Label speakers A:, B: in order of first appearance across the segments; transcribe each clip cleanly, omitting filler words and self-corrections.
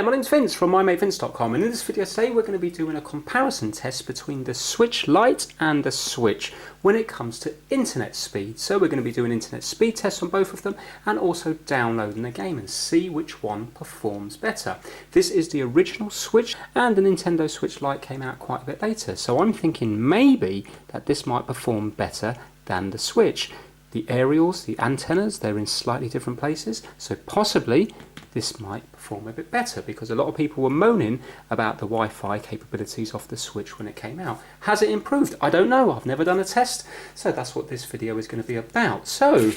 A: my name's Vince from mymatevince.com, and in this video today we're going to be doing a comparison test between the Switch Lite and the Switch when it comes to internet speed. So we're going to be doing internet speed tests on both of them and also downloading the game and see which one performs better. This is the original Switch, and the Nintendo Switch Lite came out quite a bit later, so I'm thinking maybe that this might perform better than the Switch. The aerials, the antennas, they're in slightly different places, so possibly this might perform a bit better, because a lot of people were moaning about the Wi-Fi capabilities of the Switch when it came out. Has it improved? I don't know, I've never done a test, so that's what this video is going to be about. So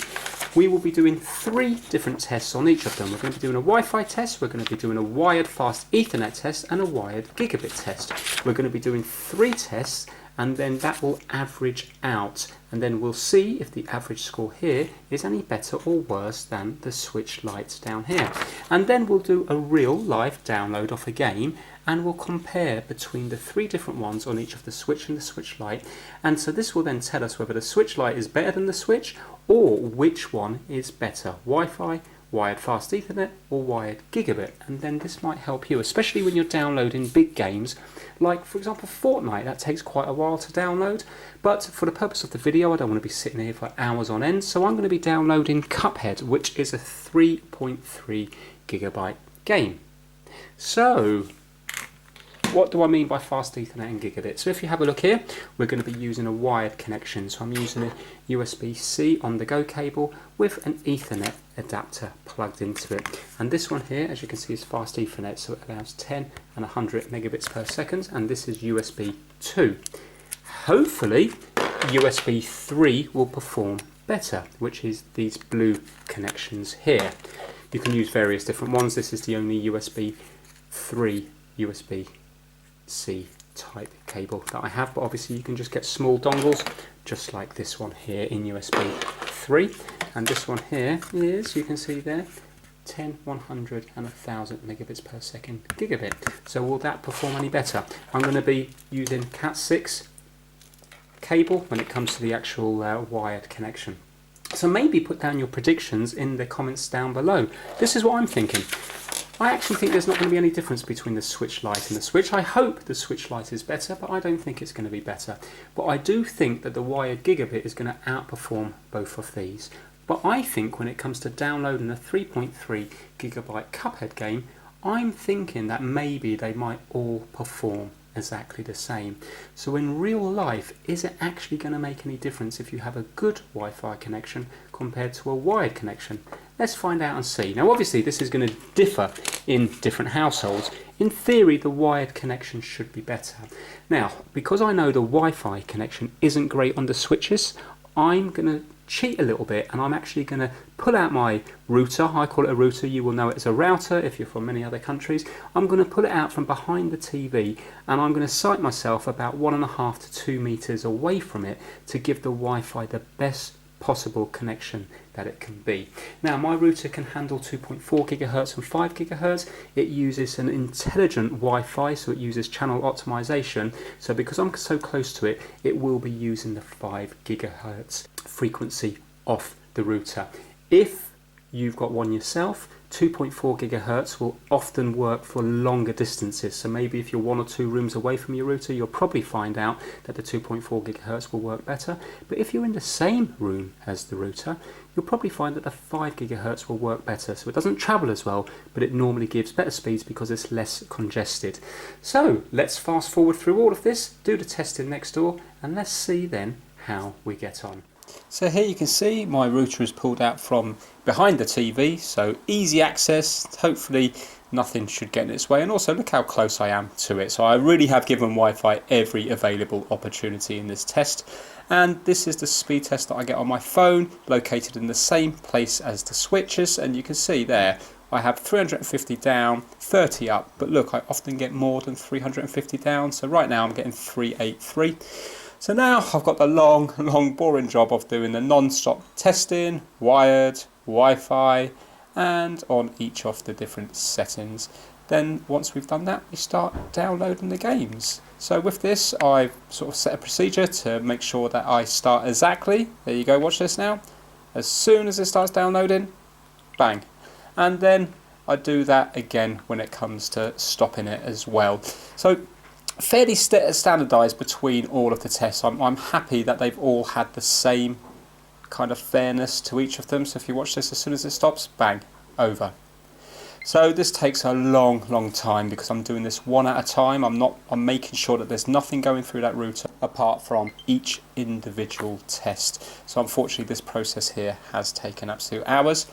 A: we will be doing 3 different tests on each of them. We're going to be doing a Wi-Fi test, we're going to be doing a wired fast Ethernet test, and a wired gigabit test. We're going to be doing 3 tests, and then that will average out, and then we'll see if the average score here is any better or worse than the Switch Lite down here. And then we'll do a real live download of a game, and we'll compare between the 3 different ones on each of the Switch and the Switch Lite, and so this will then tell us whether the Switch Lite is better than the Switch, or which one is better, Wi-Fi, wired fast Ethernet, or wired gigabit. And then this might help you, especially when you're downloading big games like, for example, Fortnite. That takes quite a while to download, but for the purpose of the video I don't want to be sitting here for hours on end, so I'm going to be downloading Cuphead, which is a 3.3 gigabyte game. So what do I mean by fast Ethernet and gigabit? So if you have a look here, we're going to be using a wired connection. So I'm using a USB-C on-the-go cable with an Ethernet adapter plugged into it. And this one here, as you can see, is fast Ethernet, so it allows 10 and 100 megabits per second, and this is USB 2. Hopefully USB 3 will perform better, which is these blue connections here. You can use various different ones. This is the only USB 3 USB-C type cable that I have, but obviously you can just get small dongles just like this one here in USB 3, and this one here is, you can see there, 10, 100 and 1000 megabits per second gigabit. So will that perform any better? I'm going to be using Cat 6 cable when it comes to the actual wired connection. So maybe put down your predictions in the comments down below. This is what I'm thinking. I actually think there's not going to be any difference between the Switch Lite and the Switch. I hope the Switch Lite is better, but I don't think it's going to be better. But I do think that the wired gigabit is going to outperform both of these. But I think when it comes to downloading a 3.3 gigabyte Cuphead game, I'm thinking that maybe they might all perform exactly the same. So in real life, is it actually going to make any difference if you have a good Wi-Fi connection compared to a wired connection? Let's find out and see. Now obviously this is going to differ in different households. In theory the wired connection should be better. Now because I know the Wi-Fi connection isn't great on the Switches, I'm going to cheat a little bit, and I'm actually going to pull out my router. I call it a router, you will know it as a router if you're from many other countries. I'm going to pull it out from behind the TV, and I'm going to site myself about 1.5 to 2 meters away from it to give the Wi-Fi the best possible connection that it can be. Now my router can handle 2.4 gigahertz and 5 gigahertz. It uses an intelligent Wi-Fi, so it uses channel optimization. So because I'm so close to it, it will be using the 5 gigahertz frequency off the router. If you've got one yourself, 2.4 gigahertz will often work for longer distances. So maybe if you're 1 or 2 rooms away from your router, you'll probably find out that the 2.4 gigahertz will work better. But if you're in the same room as the router, you'll probably find that the 5 gigahertz will work better. So it doesn't travel as well, but it normally gives better speeds because it's less congested. So let's fast forward through all of this, do the testing next door, and let's see then how we get on. So here you can see my router is pulled out from behind the TV, so easy access. Hopefully nothing should get in its way, and also look how close I am to it. So I really have given Wi-Fi every available opportunity in this test, and this is the speed test that I get on my phone, located in the same place as the Switches, and you can see there I have 350 down, 30 up, but look, I often get more than 350 down, so right now I'm getting 383. So now I've got the long boring job of doing the non-stop testing, wired, Wi-Fi, and on each of the different settings. Then once we've done that, we start downloading the games. So with this, I've sort of set a procedure to make sure that I start exactly. There you go, watch this now. As soon as it starts downloading, bang. And then I do that again when it comes to stopping it as well. So fairly standardised between all of the tests. I'm happy that they've all had the same kind of fairness to each of them. So if you watch this, as soon as it stops, bang, over. So this takes a long time because I'm doing this one at a time. I'm making sure that there's nothing going through that router apart from each individual test. So unfortunately this process here has taken absolute hours.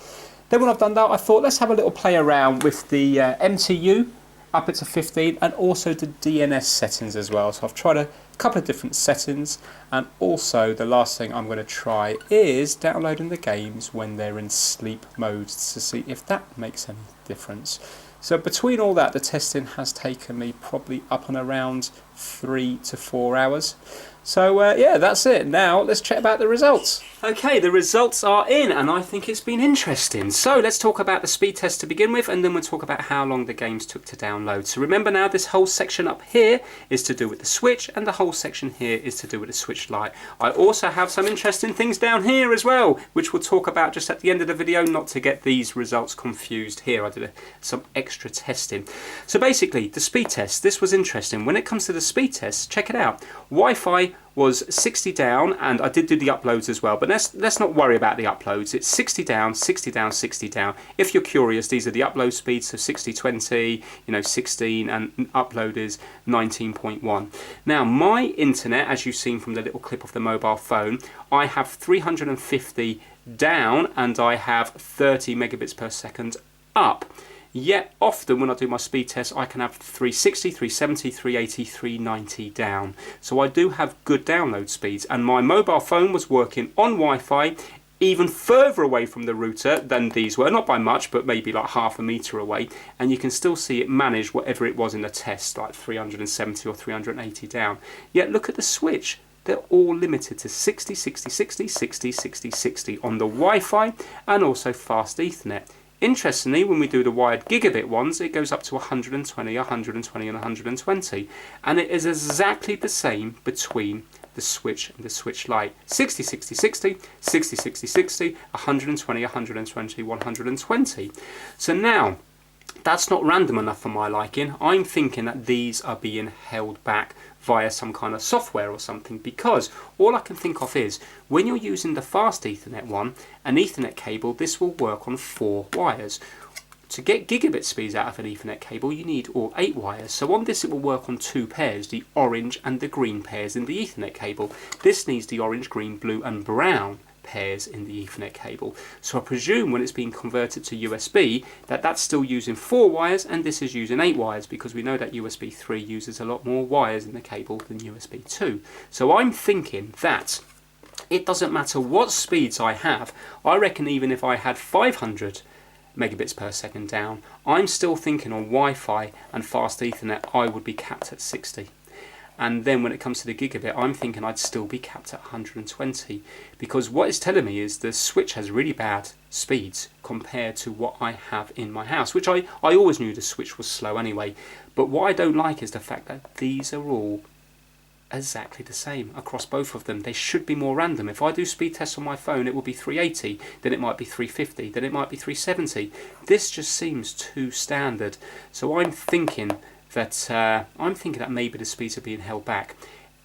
A: Then when I've done that, I thought let's have a little play around with the MTU up to 15 and also the DNS settings as well. So I've tried a couple of different settings, and also the last thing I'm going to try is downloading the games when they're in sleep mode to see if that makes any difference. So between all that, the testing has taken me probably up and around 3 to 4 hours. So yeah, that's it. Now let's check about the results. Okay, the results are in, and I think it's been interesting. So let's talk about the speed test to begin with, and then we'll talk about how long the games took to download. So remember now, this whole section up here is to do with the Switch, and the whole section here is to do with the Switch Lite. I also have some interesting things down here as well, which we'll talk about just at the end of the video, not to get these results confused here. I did some extra testing. So basically, the speed test, this was interesting. When it comes to the speed test, check it out. Wi-Fi was 60 down, and I did do the uploads as well, but let's not worry about the uploads. It's 60 down, 60 down, 60 down. If you're curious, these are the upload speeds, so 60/20, 16, and upload is 19.1. Now my internet, as you've seen from the little clip of the mobile phone, I have 350 down and I have 30 megabits per second up. Yet often when I do my speed test, I can have 360, 370, 380, 390 down. So I do have good download speeds, and my mobile phone was working on Wi-Fi even further away from the router than these were, not by much, but maybe like half a meter away, and you can still see it managed whatever it was in the test, like 370 or 380 down. Yet look at the Switch. They're all limited to 60, 60, 60, 60, 60, 60 on the Wi-Fi and also fast Ethernet. Interestingly, when we do the wired gigabit ones, it goes up to 120, 120 and 120. And it is exactly the same between the Switch and the Switch Lite. 60, 60, 60, 60, 60, 60, 120, 120, 120. So now, that's not random enough for my liking. I'm thinking that these are being held back via some kind of software or something, because all I can think of is when you're using the fast Ethernet one, an Ethernet cable, this will work on 4 wires. To get gigabit speeds out of an Ethernet cable, you need all 8 wires. So on this it will work on 2 pairs, the orange and the green pairs in the Ethernet cable. This needs the orange, green, blue and brown pairs in the Ethernet cable. So I presume when it's being converted to USB that that's still using 4 wires and this is using 8 wires, because we know that USB 3 uses a lot more wires in the cable than USB 2. So I'm thinking that it doesn't matter what speeds I have. I reckon even if I had 500 megabits per second down, I'm still thinking on Wi-Fi and fast Ethernet I would be capped at 60. And then when it comes to the gigabit, I'm thinking I'd still be capped at 120, because what it's telling me is the Switch has really bad speeds compared to what I have in my house, which I always knew the Switch was slow anyway. But what I don't like is the fact that these are all exactly the same across both of them. They should be more random. If I do speed tests on my phone, it will be 380, then it might be 350, then it might be 370. This just seems too standard. So I'm thinking that maybe the speeds are being held back.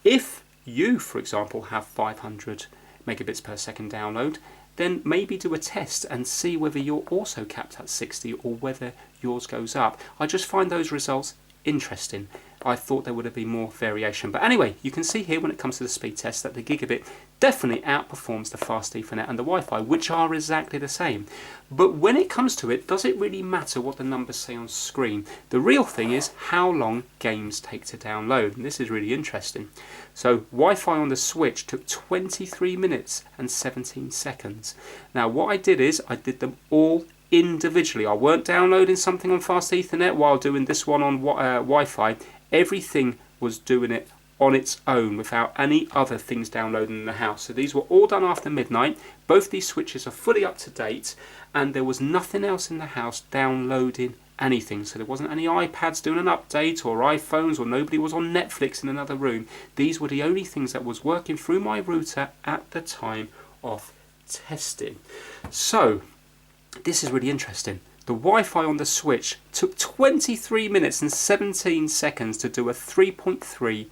A: If you, for example, have 500 megabits per second download, then maybe do a test and see whether you're also capped at 60 or whether yours goes up. I just find those results interesting. I thought there would have been more variation. But anyway, you can see here when it comes to the speed test that the gigabit definitely outperforms the fast Ethernet and the Wi-Fi, which are exactly the same. But when it comes to it, does it really matter what the numbers say on screen? The real thing is how long games take to download, and this is really interesting. So Wi-Fi on the Switch took 23 minutes and 17 seconds. Now what I did is I did them all individually. I weren't downloading something on fast Ethernet while doing this one on Wi-Fi. Everything was doing it on its own without any other things downloading in the house. So these were all done after midnight. Both these switches are fully up to date, and there was nothing else in the house downloading anything. So there wasn't any iPads doing an update or iPhones, or nobody was on Netflix in another room. These were the only things that was working through my router at the time of testing. So this is really interesting. The Wi-Fi on the Switch took 23 minutes and 17 seconds to do a 3.3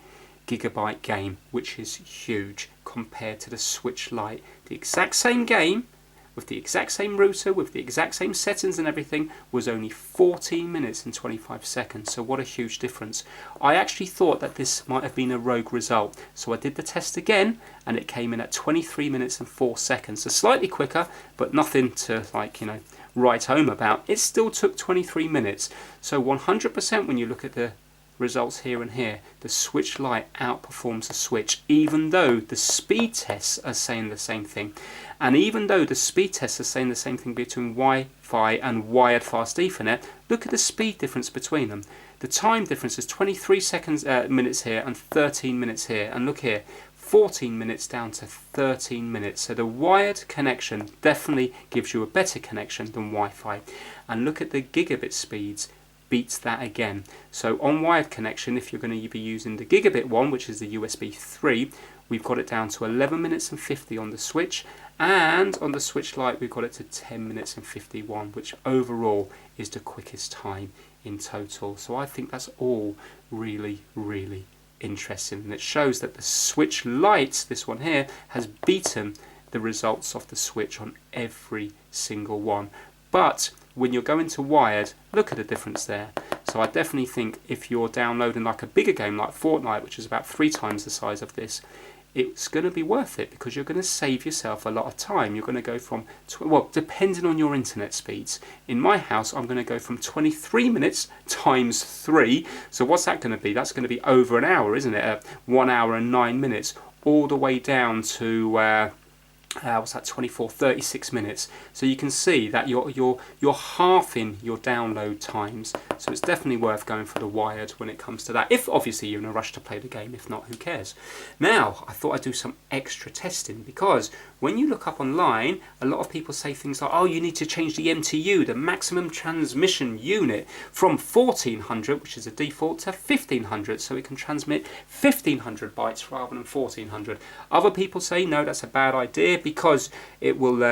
A: gigabyte game, which is huge compared to the Switch Lite. The exact same game, with the exact same router, with the exact same settings and everything, was only 14 minutes and 25 seconds. So what a huge difference. I actually thought that this might have been a rogue result. So I did the test again, and it came in at 23 minutes and 4 seconds. So slightly quicker, but nothing to, like, write home about. It still took 23 minutes. So 100% when you look at the results here and here, the Switch Lite outperforms the Switch, even though the speed tests are saying the same thing. And even though the speed tests are saying the same thing between Wi-Fi and wired fast Ethernet, look at the speed difference between them. The time difference is 23 minutes here and 13 minutes here. And look here, 14 minutes down to 13 minutes. So the wired connection definitely gives you a better connection than Wi-Fi. And look at the gigabit speeds, beats that again. So on wired connection, if you're going to be using the gigabit one, which is the USB 3, we've got it down to 11 minutes and 50 on the Switch, and on the Switch Lite we've got it to 10 minutes and 51, which overall is the quickest time in total. So I think that's all really, really interesting, and it shows that the Switch Lite, this one here, has beaten the results of the Switch on every single one. But when you're going to wired, look at the difference there. So I definitely think if you're downloading like a bigger game like Fortnite, which is about 3 times the size of this, it's going to be worth it, because you're going to save yourself a lot of time. You're going to go from, well, depending on your internet speeds. In my house, I'm going to go from 23 minutes times 3. So what's that going to be? That's going to be over an hour, isn't it? 1 hour and 9 minutes, all the way down to what's that, 36 minutes. So you can see that you're halving your download times. So it's definitely worth going for the wired when it comes to that, if obviously you're in a rush to play the game. If not, who cares? Now I thought I'd do some extra testing, because when you look up online, a lot of people say things like, oh, you need to change the MTU, the maximum transmission unit, from 1400, which is a default, to 1500, so it can transmit 1500 bytes rather than 1400. Other people say no, that's a bad idea, because it will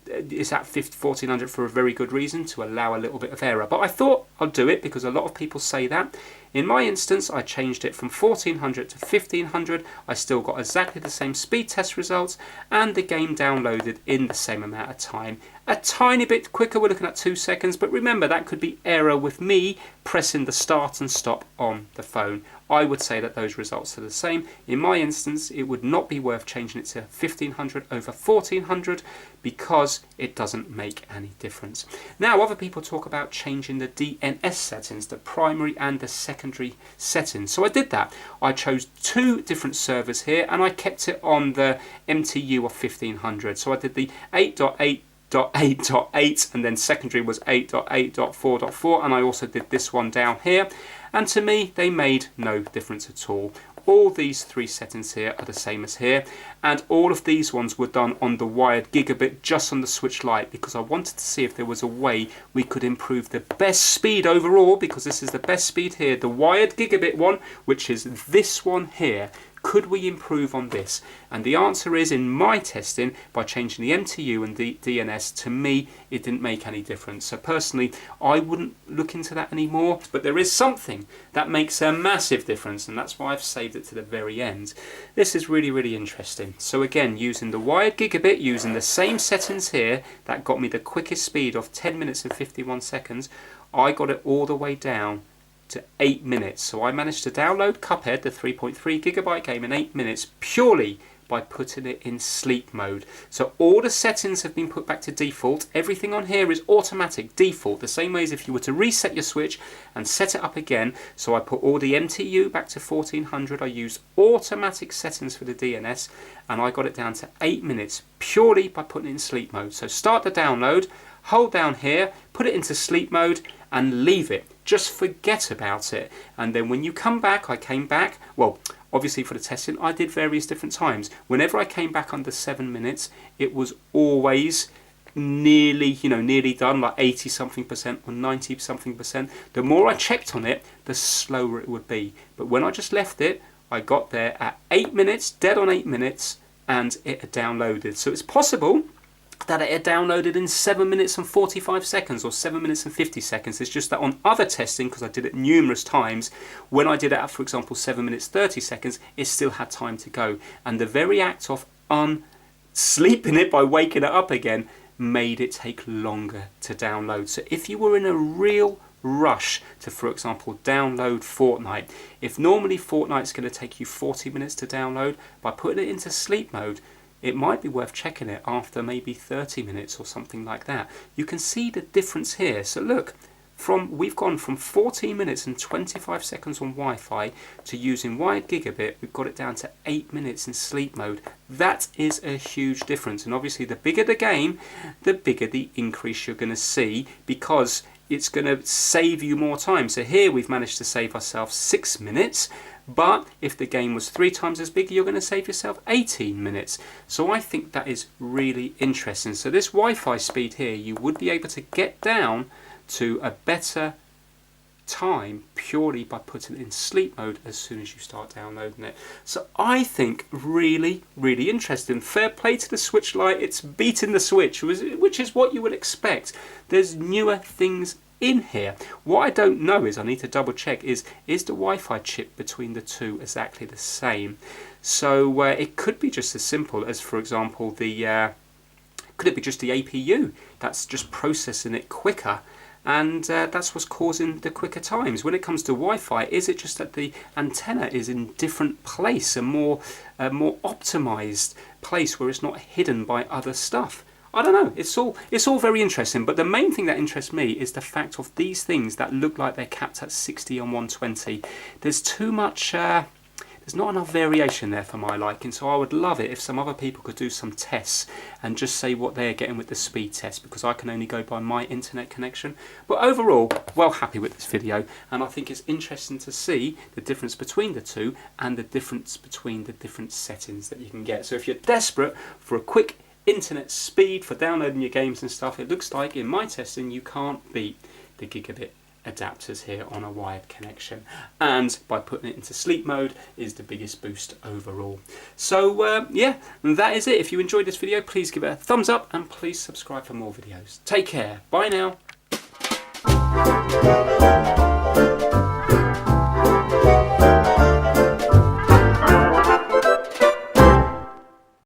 A: it's at 1400 for a very good reason, to allow a little bit of error. But I thought I'll do it because a lot of people say that. In my instance, I changed it from 1400 to 1500. I still got exactly the same speed test results, and the game downloaded in the same amount of time. A tiny bit quicker, we're looking at 2 seconds, but remember that could be error with me pressing the start and stop on the phone. I would say that those results are the same. In my instance, it would not be worth changing it to 1500 over 1400, because it doesn't make any difference. Now, other people talk about changing the DNS settings, the primary and the secondary settings. So I did that. I chose 2 different servers here, and I kept it on the MTU of 1500. So I did the 8.8.8.8, and then secondary was 8.8.4.4, and I also did this one down here, and to me they made no difference at all. All these 3 settings here are the same as here, and all of these ones were done on the wired gigabit, just on the Switch Lite, because I wanted to see if there was a way we could improve the best speed overall, because this is the best speed here, the wired gigabit one, which is this one here. Could we improve on this? And the answer is, in my testing, by changing the MTU and the DNS, to me, it didn't make any difference. So personally, I wouldn't look into that anymore. But there is something that makes a massive difference, and that's why I've saved it to the very end. This is really, really interesting. So again, using the wired gigabit, using the same settings here, that got me the quickest speed of 10 minutes and 51 seconds. I got it all the way down to 8 minutes. So I managed to download Cuphead, the 3.3 gigabyte game, in 8 minutes, purely by putting it in sleep mode. So all the settings have been put back to default. Everything on here is automatic, default, the same way as if you were to reset your Switch and set it up again. So I put all the MTU back to 1400. I used automatic settings for the DNS, and I got it down to 8 minutes purely by putting it in sleep mode. So start the download, hold down here, put it into sleep mode, and leave it. Just forget about it. And then when you come back, I came back, well, obviously for the testing, I did various different times. Whenever I came back under 7 minutes, it was always nearly done, like 80 something percent or 90 something percent. The more I checked on it, the slower it would be. But when I just left it, I got there at 8 minutes, dead on 8 minutes, and it had downloaded. So it's possible that it had downloaded in 7 minutes and 45 seconds or 7 minutes and 50 seconds. It's just that on other testing, because I did it numerous times, when I did it at, for example, 7 minutes 30 seconds, it still had time to go. And the very act of sleeping it by waking it up again made it take longer to download. So if you were in a real rush to, for example, download Fortnite, if normally Fortnite's going to take you 40 minutes to download, by putting it into sleep mode, it might be worth checking it after maybe 30 minutes or something like that. You can see the difference here. So look, we've gone from 14 minutes and 25 seconds on Wi-Fi to using wired gigabit. We've got it down to 8 minutes in sleep mode. That is a huge difference. And obviously the bigger the game, the bigger the increase you're going to see, because it's going to save you more time. So here we've managed to save ourselves 6 minutes. But if the game was 3 times as big, you're going to save yourself 18 minutes. So I think that is really interesting. So this Wi-Fi speed here, you would be able to get down to a better time purely by putting it in sleep mode as soon as you start downloading it. So I think really, really interesting. Fair play to the Switch Lite. It's beating the Switch, which is what you would expect. There's newer things in here. What I don't know is, I need to double check, is the Wi-Fi chip between the two exactly the same? So it could be just as simple as, for example, could it be just the APU that's just processing it quicker, and that's what's causing the quicker times? When it comes to Wi-Fi, is it just that the antenna is in different place, a more optimized place where it's not hidden by other stuff? I don't know, it's all very interesting, but the main thing that interests me is the fact of these things that look like they're capped at 60 and 120. There's too much, there's not enough variation there for my liking, so I would love it if some other people could do some tests and just say what they're getting with the speed test, because I can only go by my internet connection. But overall, well happy with this video, and I think it's interesting to see the difference between the two and the difference between the different settings that you can get. So if you're desperate for a quick internet speed for downloading your games and stuff, it looks like in my testing you can't beat the gigabit adapters here on a wired connection, and by putting it into sleep mode is the biggest boost overall. So yeah, that is it. If you enjoyed this video, please give it a thumbs up and please subscribe for more videos. Take care, bye now.